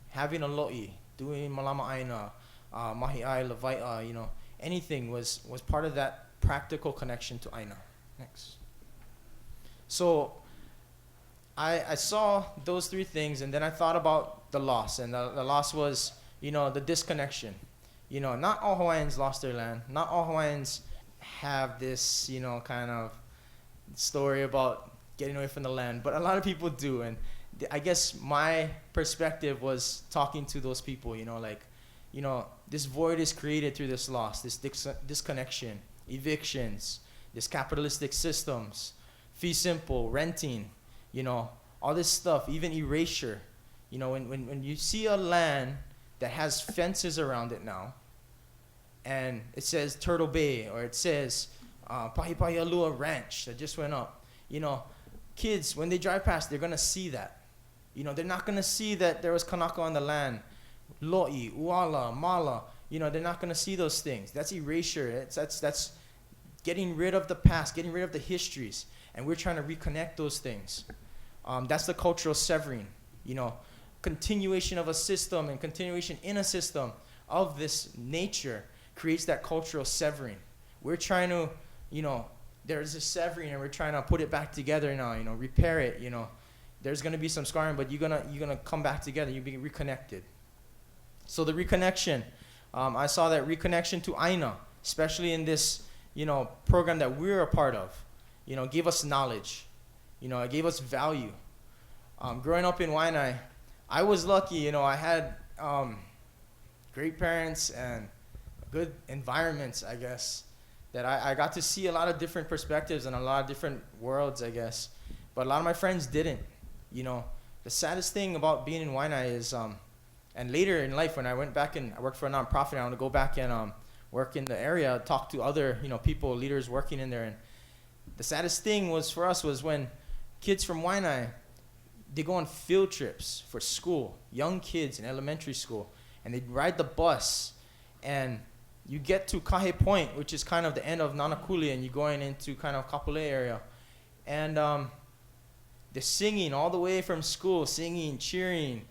having a lo'i, doing malama aina, mahi'ai, lawai'a, anything was part of that practical connection to aina. Next. So I saw those 3 things, and then I thought about the loss, and the loss was, the disconnection. Not all Hawaiians lost their land. Not all Hawaiians have this, kind of story about getting away from the land, but a lot of people do. And I guess my perspective was talking to those people, this void is created through this loss, this disconnection, evictions, this capitalistic systems, fee simple, renting, all this stuff, even erasure. When you see a land that has fences around it now, and it says Turtle Bay, or it says Pahipahialua Ranch that just went up, kids, when they drive past, they're going to see that. They're not going to see that there was kanaka on the land, lo'i, uala, mala. They're not going to see those things. That's erasure. That's getting rid of the past, getting rid of the histories. And we're trying to reconnect those things. That's the cultural severing. Continuation of a system and continuation in a system of this nature creates that cultural severing. We're trying to, there's a severing, and we're trying to put it back together now, repair it, there's gonna be some scarring, but you're gonna come back together. You be reconnected. So the reconnection, I saw that reconnection to Aina, especially in this, program that we're a part of, gave us knowledge, it gave us value. Growing up in Waianae, I was lucky, I had great parents and good environments, I guess, that I got to see a lot of different perspectives and a lot of different worlds, I guess. But a lot of my friends didn't. The saddest thing about being in Waianae is, and later in life when I went back and I worked for a nonprofit, I want to go back and work in the area, talk to other, people, leaders working in there. And the saddest thing for us was when kids from Waianae, they go on field trips for school, young kids in elementary school, and they ride the bus, and you get to Kahe Point, which is kind of the end of Nanakuli, and you're going into kind of Kapolei area. And they're singing all the way from school, singing, cheering,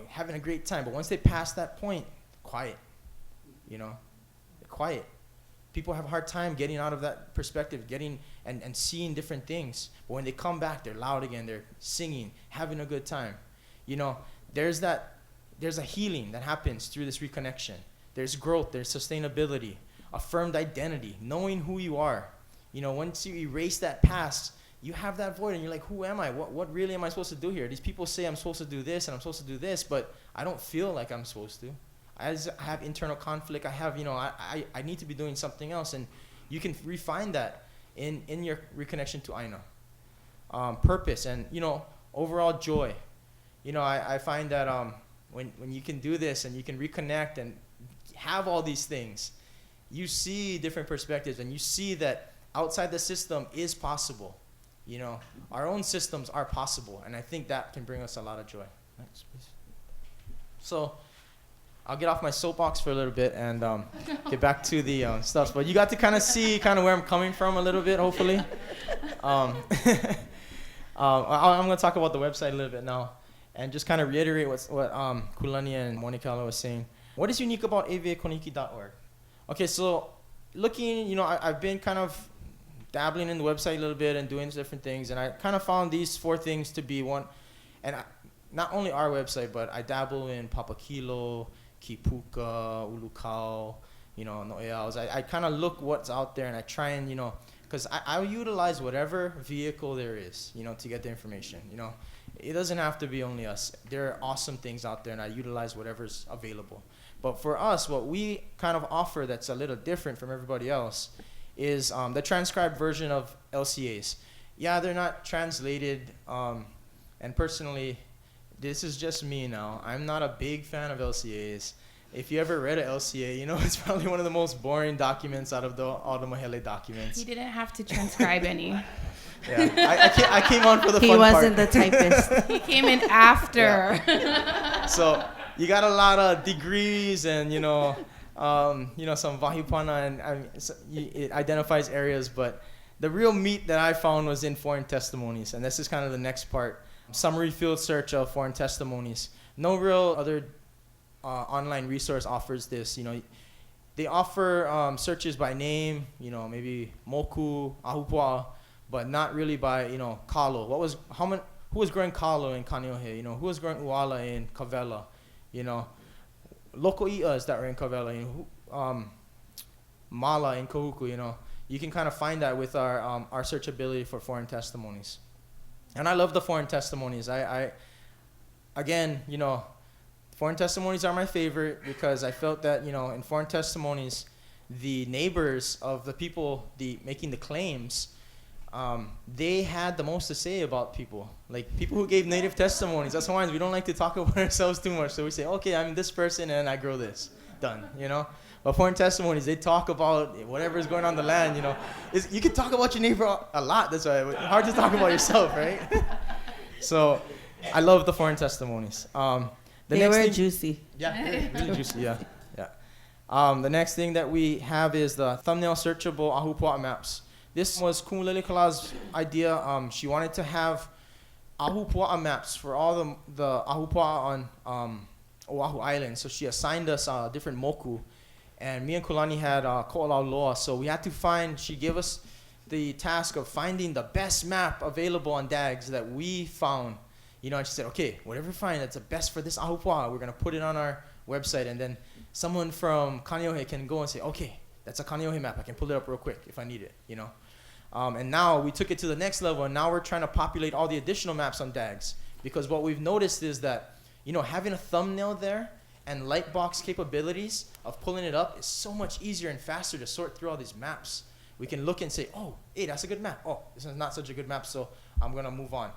having a great time. But once they pass that point, quiet, they're quiet. People have a hard time getting out of that perspective, getting and seeing different things. But when they come back, they're loud again, they're singing, having a good time. There's a healing that happens through this reconnection. There's growth, there's sustainability, affirmed identity, knowing who you are. Once you erase that past, you have that void and you're like, who am I? What really am I supposed to do here? These people say I'm supposed to do this and I'm supposed to do this, but I don't feel like I'm supposed to. I have internal conflict. I have, I need to be doing something else. And you can refine that in your reconnection to Aina. Purpose and, overall joy. I find that when you can do this and you can reconnect and have all these things, you see different perspectives and you see that outside the system is possible. Our own systems are possible, and I think that can bring us a lot of joy. Next, please. So I'll get off my soapbox for a little bit and get back to the stuff. But you got to kind of see where I'm coming from a little bit, hopefully. I'm going to talk about the website a little bit now and just kind of reiterate what Kulani and Monikala was saying. What is unique about avokonohiki.org? Okay, so looking, I've been kind of dabbling in the website a little bit and doing different things, and I kind of found these 4 things to be one. And not only our website, but I dabble in Papakilo, Kipuka, Ulukau, Noeaus. I kind of look what's out there and I try and, because I utilize whatever vehicle there is, to get the information. It doesn't have to be only us. There are awesome things out there and I utilize whatever's available. But for us, what we kind of offer that's a little different from everybody else is the transcribed version of LCAs. Yeah, they're not translated, and personally, this is just me now. I'm not a big fan of LCAs. If you ever read an LCA, it's probably one of the most boring documents out of all the Mahele documents.
He didn't have to transcribe any.
Yeah, I came on for the fun part.
He wasn't the typist.
He came in after.
Yeah. So you got a lot of degrees and, some vahipana, and it identifies areas, but the real meat that I found was in foreign testimonies, and this is kind of the next part. Summary field search of foreign testimonies. No real other online resource offers this. They offer searches by name, maybe moku, ahupua, but not really by, kalo. Who was growing kalo in Kaneohe? Who was growing uala in Kavela? Loko ias that were in Kavela, mala in Kahuku, you can kind of find that with our searchability for foreign testimonies. And I love the foreign testimonies. Again, foreign testimonies are my favorite because I felt that, in foreign testimonies, the neighbors of the people making the claims, they had the most to say about people. Like people who gave native testimonies. As Hawaiians, we don't like to talk about ourselves too much. So we say, okay, I'm this person and I grow this. Done, But foreign testimonies, they talk about whatever is going on in the land, You can talk about your neighbor a lot. That's why it's hard to talk about yourself, right? So I love the foreign testimonies.
They were juicy.
Yeah, really juicy, yeah. The next thing that we have is the thumbnail searchable ahupua maps. This was Kumulele Kala's idea. She wanted to have ahupua maps for all the ahupua on Oahu Island. So she assigned us different moku. And me and Kulani had olauloa. So we had to she gave us the task of finding the best map available on DAGs that we found You know, and she said, okay, whatever we find that's the best for this ahupua, we're going to put it on our website. And then someone from Kaneohe can go and say, okay, that's a Kaneohe map. I can pull it up real quick if I need it, you know. And now we took it to the next level, and now we're trying to populate all the additional maps on DAGs. Because what we've noticed is that, you know, having a thumbnail there and lightbox capabilities of pulling it up is so much easier and faster to sort through all these maps. We can look and say, oh, hey, that's a good map. Oh, this is not such a good map, so I'm going to move on.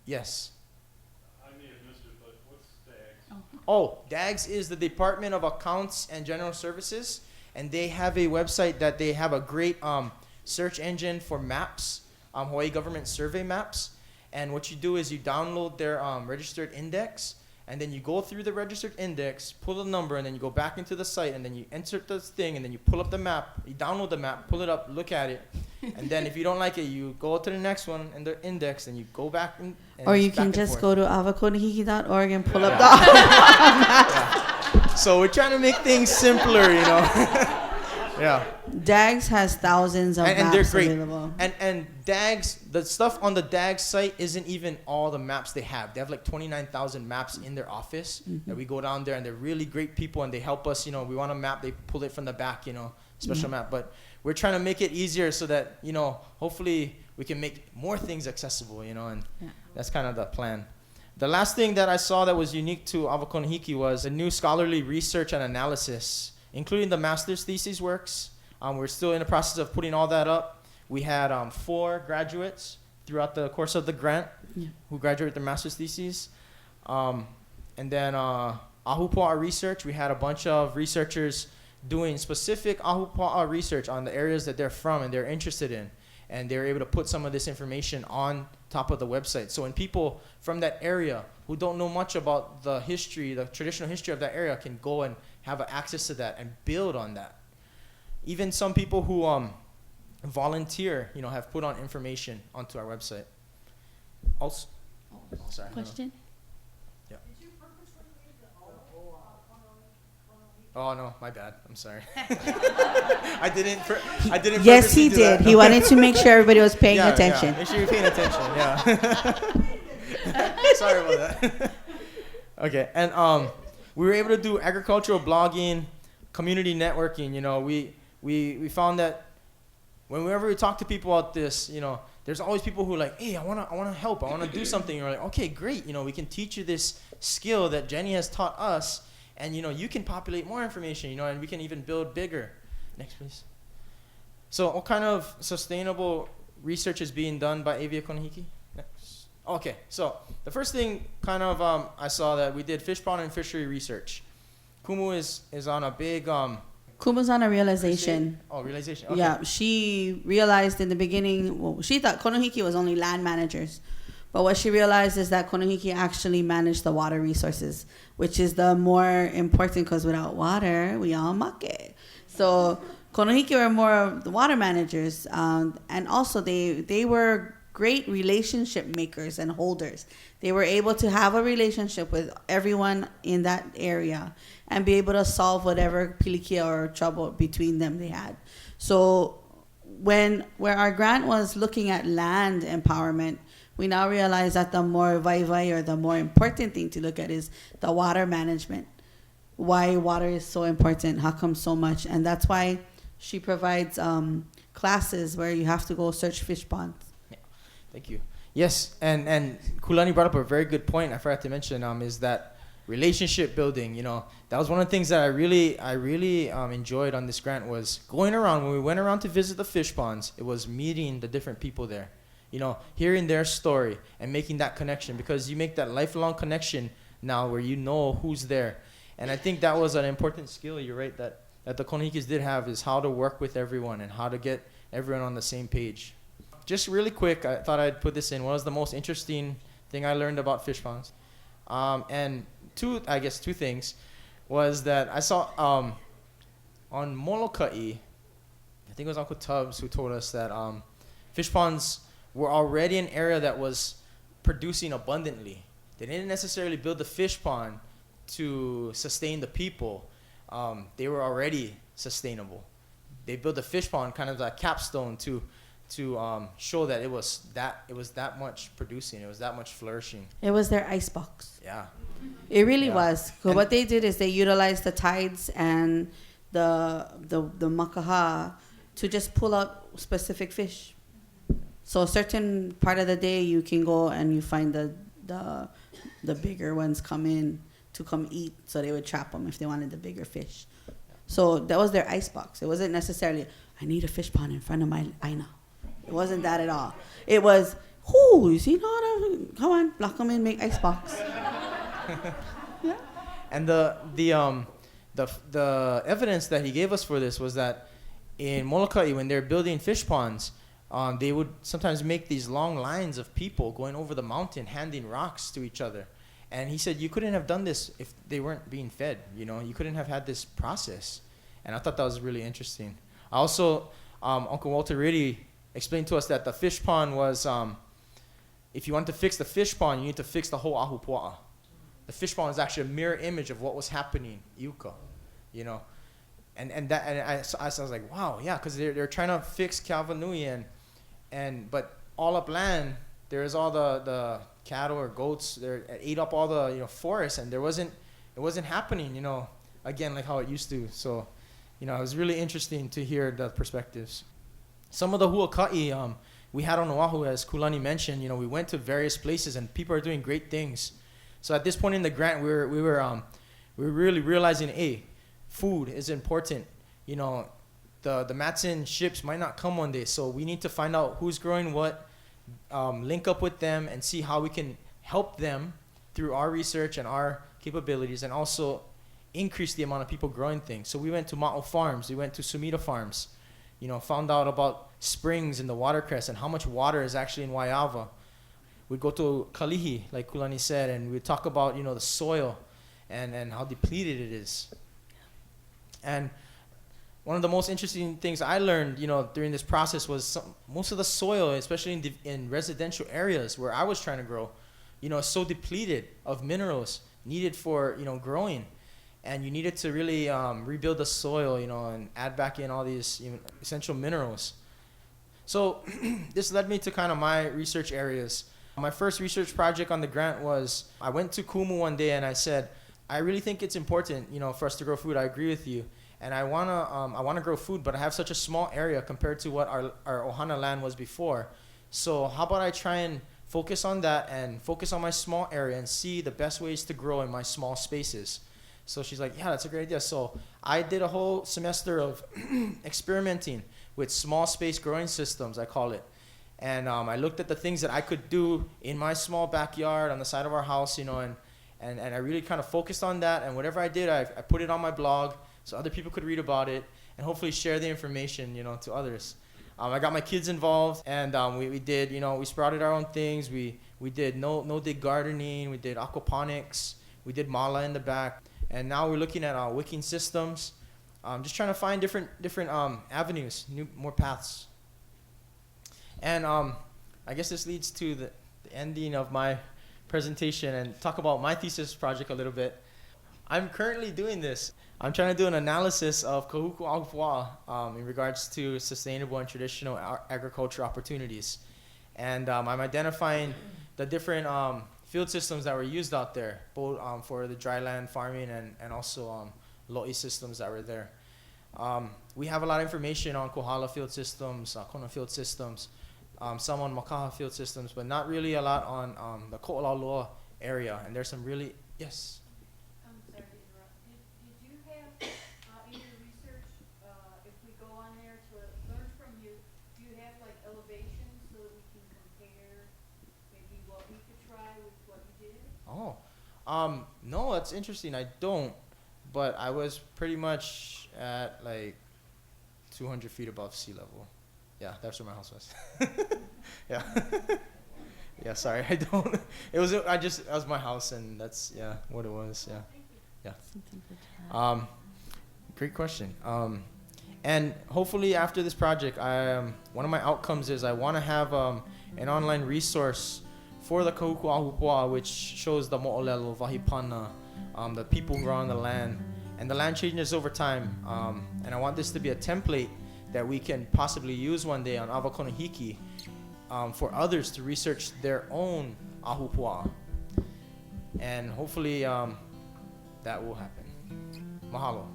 Yes?
I may have missed it, but what's DAGS?
Oh, DAGS is the Department of Accounts and General Services, and they have a website that they have a great search engine for maps, Hawaii government survey maps. And what you do is you download their registered index, and then you go through the registered index, pull the number, and then you go back into the site, and then you insert this thing, and then you pull up the map, you download the map, pull it up, look at it, and then if you don't like it, you go to the next one in the index, and you go back. And
or you can just go to avokonohiki.org and pull up the
So we're trying to make things simpler, you know. Yeah.
DAGS has thousands of
and
maps
they're great.
available.
And DAGS, the stuff on the DAGS site isn't even all the maps they have. They have like 29,000 maps in their office that we go down there, and they're really great people, and they help us. You know, we want a map, they pull it from the back, you know, special map. But we're trying to make it easier so that, you know, hopefully we can make more things accessible, you know, and that's kind of the plan. The last thing that I saw that was unique to Avokonohiki was a new scholarly research and analysis, including the master's thesis works. We're still in the process of putting all that up. We had 4 graduates throughout the course of the grant who graduated their master's theses. And then ahupua research, we had a bunch of researchers doing specific ahupua research on the areas that they're from and they're interested in. And they're able to put some of this information on top of the website. So when people from that area who don't know much about the history, the traditional history of that area, can go and have access to that and build on that. Even some people who volunteer, you know, have put on information onto our website. Also, sorry.
Question?
Yeah. Oh no, my bad. I'm sorry. I didn't.
Yes, he
purposely do
did.
that.
He wanted to make sure everybody was paying attention.
Yeah. Make sure you're paying attention. Yeah. Sorry about that. Okay, and we were able to do agricultural blogging, community networking. You know, we found that whenever we talk to people about this, you know, there's always people who are like, hey, I wanna help, I wanna do something. And we're like, okay, great. You know, we can teach you this skill that Jenny has taught us, and you know, you can populate more information. You know, and we can even build bigger. Next, please. So, what kind of sustainable research is being done by Avokonohiki? Next. Okay, so the first thing kind of I saw that we did fish pond and fishery research. Kumu is on a big
Kuma's on a realization.
realization. Okay.
Yeah, she realized in the beginning, well, she thought Konohiki was only land managers. But what she realized is that Konohiki actually managed the water resources, which is the more important, because without water, we all muck it. So Konohiki were more of the water managers. And also they were great relationship makers and holders. They were able to have a relationship with everyone in that area and be able to solve whatever pilikia or trouble between them they had. So where our grant was looking at land empowerment, we now realize that the more vaivai, or the more important thing to look at, is the water management. Why water is so important, how come so much, and that's why she provides classes where you have to go search fish ponds.
Yeah. Thank you. Yes, and Kulani brought up a very good point I forgot to mention, is that relationship building. You know, that was one of the things that I really enjoyed on this grant, was going around. When we went around to visit the fish ponds, it was meeting the different people there. You know, hearing their story and making that connection, because you make that lifelong connection now where you know who's there. And I think that was an important skill, you're right, that the Konohikis did have, is how to work with everyone and how to get everyone on the same page. Just really quick, I thought I'd put this in. What was the most interesting thing I learned about fish ponds? And two things was that I saw on Molokai, I think it was Uncle Tubbs who told us that fish ponds were already an area that was producing abundantly. They didn't necessarily build the fish pond to sustain the people. They were already sustainable. They built the fish pond kind of like a capstone to show that it was that much producing, it was that much flourishing.
It was their icebox.
Yeah.
It really
Yeah.
was. So what they did is they utilized the tides and the makaha to just pull out specific fish. So a certain part of the day you can go and you find the bigger ones come in to come eat. So they would trap them if they wanted the bigger fish. So that was their icebox. It wasn't necessarily, I need a fish pond in front of my aina. It wasn't that at all. It was, you see, come on, block them in, make icebox. Yeah.
And the evidence that he gave us for this was that in Molokai, when they're building fish ponds, they would sometimes make these long lines of people going over the mountain, handing rocks to each other. And he said you couldn't have done this if they weren't being fed. You couldn't have had this process. And I thought that was really interesting. Also, Uncle Walter really explained to us that the fish pond was, if you want to fix the fish pond, you need to fix the whole ahupua. The fish pond is actually a mirror image of what was happening, Iuka, And I was like, wow, yeah, because they're trying to fix Kavanui but all up land, there's all the cattle or goats, they ate up all the forests, and it wasn't happening, again like how it used to. So, it was really interesting to hear the perspectives. Some of the huaka'i we had on Oahu, as Kulani mentioned, we went to various places and people are doing great things. So at this point in the grant, we were really realizing, food is important. The Matson ships might not come one day, so we need to find out who's growing what, link up with them, and see how we can help them through our research and our capabilities, and also increase the amount of people growing things. So we went to Ma'o farms, we went to Sumida farms, found out about springs in the watercress and how much water is actually in Waiava. We'd go to Kalihi, like Kulani said, and we'd talk about, the soil and how depleted it is. And one of the most interesting things I learned, during this process was most of the soil, especially in residential areas where I was trying to grow, is so depleted of minerals needed for, growing. And you needed to really rebuild the soil, and add back in all these essential minerals. So this led me to kind of my research areas. My first research project on the grant was, I went to Kumu one day and I said, I really think it's important, for us to grow food. I agree with you. And I wanna grow food, but I have such a small area compared to what our Ohana land was before. So how about I try and focus on that and focus on my small area and see the best ways to grow in my small spaces. So she's like, yeah, that's a great idea. So I did a whole semester of experimenting with small space growing systems, I call it. And I looked at the things that I could do in my small backyard on the side of our house, and I really kind of focused on that. And whatever I did, I put it on my blog so other people could read about it and hopefully share the information, to others. I got my kids involved, and we did, we sprouted our own things. We did no-dig gardening. We did aquaponics. We did mala in the back. And now we're looking at wicking systems, just trying to find different avenues, more paths. And I guess this leads to the ending of my presentation and talk about my thesis project a little bit. I'm currently doing this. I'm trying to do an analysis of Kahuku ahupua in regards to sustainable and traditional agriculture opportunities. And I'm identifying the different field systems that were used out there, both for the dryland farming and also lo'i systems that were there. We have a lot of information on Kohala field systems, Kona field systems, some on Makaha field systems, but not really a lot on the olauloa area. And there's some really, yes?
I'm sorry to interrupt. Did you have in your research, if we go on there to learn from you, do you have like elevations so that we can compare maybe what we could try with what you did?
Oh, no, that's interesting. I don't, but I was pretty much at like 200 feet above sea level. Yeah, that's where my house was. Yeah. Yeah, sorry, I don't. That was my house, and that's, yeah, what it was, yeah. Yeah. Great question. And hopefully after this project, one of my outcomes is I want to have an online resource for the Kahuku ahupua, which shows the mo'olelo, vahipana, the people who are on the land. And the land changes over time. And I want this to be a template that we can possibly use one day on Avokonohiki for others to research their own ahupua. And hopefully that will happen. Mahalo.